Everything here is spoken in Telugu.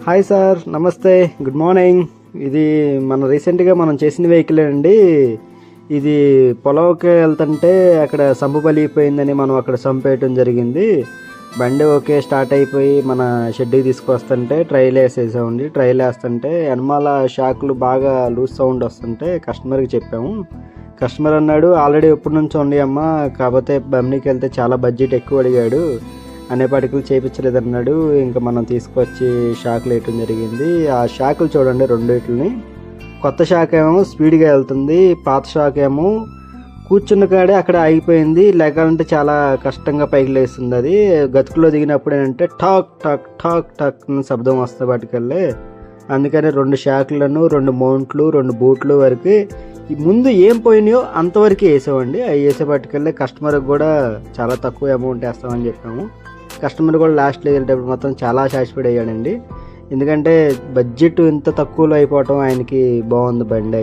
హాయ్ సార్, నమస్తే, గుడ్ మార్నింగ్. ఇది మన రీసెంట్గా మనం చేసిన వెహికల్ అండి. ఇది పొలంకి వెళ్తుంటే అక్కడ సంపు పలిగిపోయిందని మనం అక్కడ సంపేయటం జరిగింది. బండి ఓకే స్టార్ట్ అయిపోయి మన షెడ్కి తీసుకొస్తుంటే ట్రైల్ వేసేసామండి. ట్రైల్ వేస్తుంటే వెనమాల షాకులు బాగా లూజ్ సౌండ్ వస్తుంటే కస్టమర్కి చెప్పాము. కస్టమర్ అన్నాడు, ఆల్రెడీ ఎప్పటి నుంచో ఉండి అమ్మా, కాకపోతే బమ్నీకి వెళ్తే చాలా బడ్జెట్ ఎక్కువ అడిగాడు, అనేపాటికి చేయించలేదన్నాడు. ఇంకా మనం తీసుకొచ్చి షాకులు వేయటం జరిగింది. ఆ షాకులు చూడండి, రెండింటిని. కొత్త షాక్ ఏమో స్పీడ్గా వెళ్తుంది, పాత షాక్ ఏమో కూర్చున్న కాడే అక్కడ ఆగిపోయింది. లేకాలంటే చాలా కష్టంగా పైకి లేస్తుంది. అది గతుకులో దిగినప్పుడు ఏంటంటే ఠాక్ ఠాక్ ఠాక్ ఠాక్ శబ్దం వస్తుంది వాటికల్లే. అందుకని 2 షాకులను, 2 మౌంట్లు, 2 బూట్లు వరకు ముందు ఏం పోయినాయో అంతవరకు వేసామండి. అవి వేసేపాటికల్లే కస్టమర్కి కూడా చాలా తక్కువ అమౌంట్ వేస్తామని చెప్పాము. కస్టమర్ కూడా లాస్ట్లో వెళ్ళేటప్పుడు మొత్తం చాలా సాటిస్ఫైడ్ అయ్యాడండి. ఎందుకంటే బడ్జెట్ ఇంత తక్కువలో అయిపోవటం ఆయనకి బాగుంది బండి.